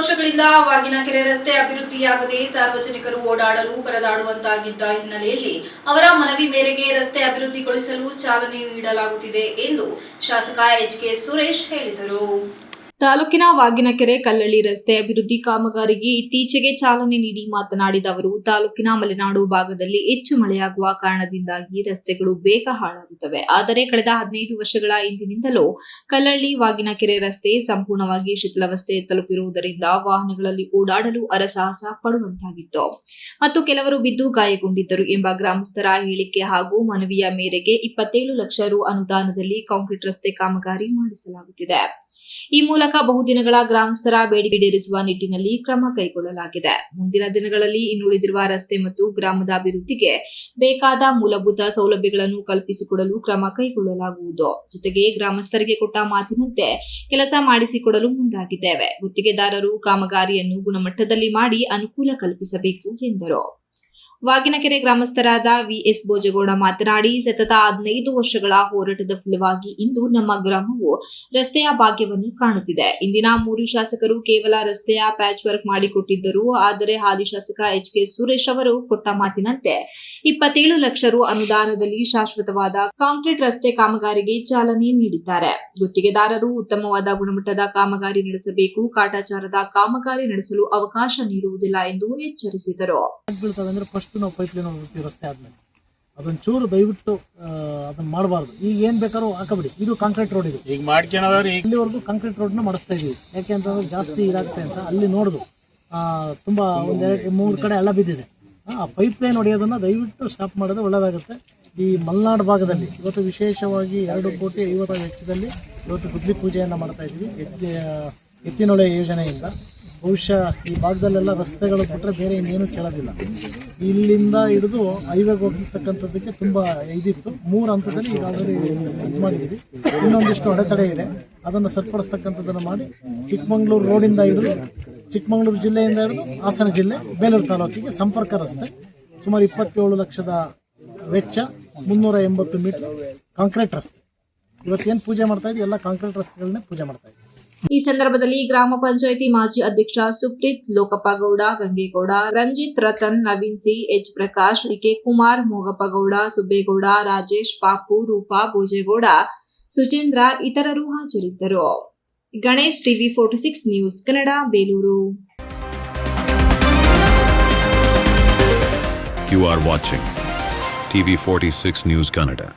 ವರ್ಷಗಳಿಂದ ವಾಗಿನಕೆರೆ ರಸ್ತೆ ಅಭಿವೃದ್ಧಿಯಾಗದೆ ಸಾರ್ವಜನಿಕರು ಓಡಾಡಲು ಪರದಾಡುವಂತಾಗಿದ್ದ ಹಿನ್ನೆಲೆಯಲ್ಲಿ ಅವರ ಮನವಿ ಮೇರೆಗೆ ರಸ್ತೆ ಅಭಿವೃದ್ಧಿಗೊಳಿಸಲು ಚಾಲನೆ ನೀಡಲಾಗುತ್ತಿದೆ ಎಂದು ಶಾಸಕ ಎಚ್.ಕೆ. ಸುರೇಶ್ ಹೇಳಿದರು. ತಾಲೂಕಿನ ವಾಗಿನಕೆರೆ ಕಲ್ಲಳ್ಳಿ ರಸ್ತೆ ಅಭಿವೃದ್ಧಿ ಕಾಮಗಾರಿಗೆ ಇತ್ತೀಚೆಗೆ ಚಾಲನೆ ನೀಡಿ ಮಾತನಾಡಿದ ಅವರು, ತಾಲೂಕಿನ ಮಲೆನಾಡು ಭಾಗದಲ್ಲಿ ಹೆಚ್ಚು ಮಳೆಯಾಗುವ ಕಾರಣದಿಂದಾಗಿ ರಸ್ತೆಗಳು ಬೇಗ ಹಾಳಾಗುತ್ತವೆ. ಆದರೆ ಕಳೆದ 15 ವರ್ಷಗಳ ಹಿಂದಿನಿಂದಲೂ ಕಲ್ಲಳ್ಳಿ ವಾಗಿನಕೆರೆ ರಸ್ತೆ ಸಂಪೂರ್ಣವಾಗಿ ಶಿಥಿಲಾವಸ್ಥೆ ತಲುಪಿರುವುದರಿಂದ ವಾಹನಗಳಲ್ಲಿ ಓಡಾಡಲು ಹರಸಾಹಸ ಪಡುವಂತಾಗಿತ್ತು ಮತ್ತು ಕೆಲವರು ಬಿದ್ದು ಗಾಯಗೊಂಡಿದ್ದರು ಎಂಬ ಗ್ರಾಮಸ್ಥರ ಹೇಳಿಕೆ ಹಾಗೂ ಮನವಿಯ ಮೇರೆಗೆ 27 ಲಕ್ಷ ರು ಅನುದಾನದಲ್ಲಿ ಕಾಂಕ್ರೀಟ್ ರಸ್ತೆ ಕಾಮಗಾರಿ ಮಾಡಿಸಲಾಗುತ್ತಿದೆ. ಈ ಮೂಲಕ ಬಹುದಿನಗಳ ಗ್ರಾಮಸ್ಥರ ಬೇಡಿಕೆ ಈಡೇರಿಸುವ ನಿಟ್ಟಿನಲ್ಲಿ ಕ್ರಮ ಕೈಗೊಳ್ಳಲಾಗಿದೆ. ಮುಂದಿನ ದಿನಗಳಲ್ಲಿ ಇನ್ನುಳಿದಿರುವ ರಸ್ತೆ ಮತ್ತು ಗ್ರಾಮದ ಅಭಿವೃದ್ಧಿಗೆ ಬೇಕಾದ ಮೂಲಭೂತ ಸೌಲಭ್ಯಗಳನ್ನು ಕಲ್ಪಿಸಿಕೊಡಲು ಕ್ರಮ ಕೈಗೊಳ್ಳಲಾಗುವುದು. ಜೊತೆಗೆ ಗ್ರಾಮಸ್ಥರಿಗೆ ಕೊಟ್ಟ ಮಾತಿನಂತೆ ಕೆಲಸ ಮಾಡಿಸಿಕೊಡಲು ಮುಂದಾಗಿದ್ದೇವೆ. ಗುತ್ತಿಗೆದಾರರು ಕಾಮಗಾರಿಯನ್ನು ಗುಣಮಟ್ಟದಲ್ಲಿ ಮಾಡಿ ಅನುಕೂಲ ಕಲ್ಪಿಸಬೇಕು ಎಂದರು. ವಾಗಿನಕೆರೆ ಗ್ರಾಮಸ್ಥರಾದ ವಿ.ಎಸ್. ಭೋಜಗೌಡ ಮಾತನಾಡಿ, ಸತತ 15 ವರ್ಷಗಳ ಹೋರಾಟದ ಫಲವಾಗಿ ಇಂದು ನಮ್ಮ ಗ್ರಾಮವು ರಸ್ತೆಯ ಭಾಗ್ಯವನ್ನು ಕಾಣುತ್ತಿದೆ. ಇಂದಿನ 3 ಶಾಸಕರು ಕೇವಲ ರಸ್ತೆಯ ಪ್ಯಾಚ್ ವರ್ಕ್ ಮಾಡಿಕೊಟ್ಟಿದ್ದರು. ಆದರೆ ಹಾಲಿ ಶಾಸಕ ಎಚ್.ಕೆ. ಸುರೇಶ್ ಅವರು ಕೊಟ್ಟ ಮಾತಿನಂತೆ 27 ಲಕ್ಷ ರು ಅನುದಾನದಲ್ಲಿ ಶಾಶ್ವತವಾದ ಕಾಂಕ್ರೀಟ್ ರಸ್ತೆ ಕಾಮಗಾರಿಗೆ ಚಾಲನೆ ನೀಡಿದ್ದಾರೆ. ಗುತ್ತಿಗೆದಾರರು ಉತ್ತಮವಾದ ಗುಣಮಟ್ಟದ ಕಾಮಗಾರಿ ನಡೆಸಬೇಕು. ಕಾಟಾಚಾರದ ಕಾಮಗಾರಿ ನಡೆಸಲು ಅವಕಾಶ ನೀಡುವುದಿಲ್ಲ ಎಂದು ಎಚ್ಚರಿಸಿದರು. ನಾವು ಪೈಪ್ಲೈನ್ ಹೋಗ್ತೀವಿ ರಸ್ತೆ ಆದ್ಮೇಲೆ ಅದೊಂಚೂರು ದಯವಿಟ್ಟು ಅದನ್ನ ಮಾಡಬಾರ್ದು. ಈಗ ಏನ್ ಬೇಕಾದ್ರೂ ಹಾಕಬಿಡಿ. ಇದು ಕಾಂಕ್ರೀಟ್ ರೋಡ್, ಇದು ಈಗ ಮಾಡ್ಕೊಳ್ಳೋದ್ರೆ ಇಲ್ಲಿವರೆಗೂ ಕಾಂಕ್ರೀಟ್ ರೋಡ್ ನ ಮಾಡಿಸ್ತಾ ಇದೀವಿ. ಯಾಕೆ ಅಂತಂದ್ರೆ ಜಾಸ್ತಿ ಇದಾಗುತ್ತೆ ಅಂತ ಅಲ್ಲಿ ನೋಡುದು ತುಂಬಾ 1-2-3 ಕಡೆ ಎಲ್ಲ ಬಿದ್ದಿದೆ. ಆ ಪೈಪ್ಲೈನ್ ಹೊಡೆಯೋದನ್ನ ದಯವಿಟ್ಟು ಸ್ಟಾಪ್ ಮಾಡೋದು ಒಳ್ಳೆಯದಾಗುತ್ತೆ. ಈ ಮಲೆನಾಡು ಭಾಗದಲ್ಲಿ ಇವತ್ತು ವಿಶೇಷವಾಗಿ 2,50,00,000 ವೆಚ್ಚದಲ್ಲಿ ಇವತ್ತು ಗುದ್ಲಿ ಪೂಜೆಯನ್ನು ಮಾಡ್ತಾ ಇದ್ದೀವಿ ಎತ್ತಿನೊಳೆ ಯೋಜನೆಯಿಂದ. ಬಹುಶಃ ಈ ಭಾಗದಲ್ಲೆಲ್ಲ ರಸ್ತೆಗಳು ಬಿಟ್ಟರೆ ಬೇರೆ ಇನ್ನೇನು ಕೇಳೋದಿಲ್ಲ. ಇಲ್ಲಿಂದ ಹಿಡಿದು ಹೈವೇಗೆ ಹೋಗಿರ್ತಕ್ಕಂಥದ್ದಕ್ಕೆ ತುಂಬ ಇದಿತ್ತು. 3 ಹಂತದಲ್ಲಿ ಈಗ ಆಲ್ರೆಡಿ ಇದು ಮಾಡಿದ್ದೀವಿ. ಇನ್ನೊಂದಿಷ್ಟು ಅಡೆತಡೆ ಇದೆ, ಅದನ್ನು ಸರಿಪಡಿಸ್ತಕ್ಕಂಥದ್ದನ್ನು ಮಾಡಿ ಚಿಕ್ಕಮಗಳೂರು ರೋಡಿಂದ ಹಿಡಿದು ಚಿಕ್ಕಮಗಳೂರು ಜಿಲ್ಲೆಯಿಂದ ಹಿಡಿದು ಹಾಸನ ಜಿಲ್ಲೆ ಬೇಲೂರು ತಾಲೂಕಿಗೆ ಸಂಪರ್ಕ ರಸ್ತೆ ಸುಮಾರು 27 ಲಕ್ಷದ ವೆಚ್ಚ, 380 ಮೀಟರ್ ಕಾಂಕ್ರೀಟ್ ರಸ್ತೆ. ಇವತ್ತೇನು ಪೂಜೆ ಮಾಡ್ತಾ ಇದ್ದೀವಿ ಎಲ್ಲ ಕಾಂಕ್ರೀಟ್ ರಸ್ತೆಗಳನ್ನೇ ಪೂಜೆ ಮಾಡ್ತಾ ಇದ್ದೀವಿ. ಈ ಸಂದರ್ಭದಲ್ಲಿ ಗ್ರಾಮ ಪಂಚಾಯಿತಿ ಮಾಜಿ ಅಧ್ಯಕ್ಷ Supreeth, Lokappagowda, Gangegowda, Ranjith, Ratan, Naveen C, H Prakash, K Kumar, Mogappagowda, Subbegowda, Rajesh, Papu, Roopa, Bhojegowda, Suchendra ಇತರರು ಹಾಜರಿದ್ದರು. Ganesh, TV 46 news Kannada, Belur. You are watching TV 46 News Kannada.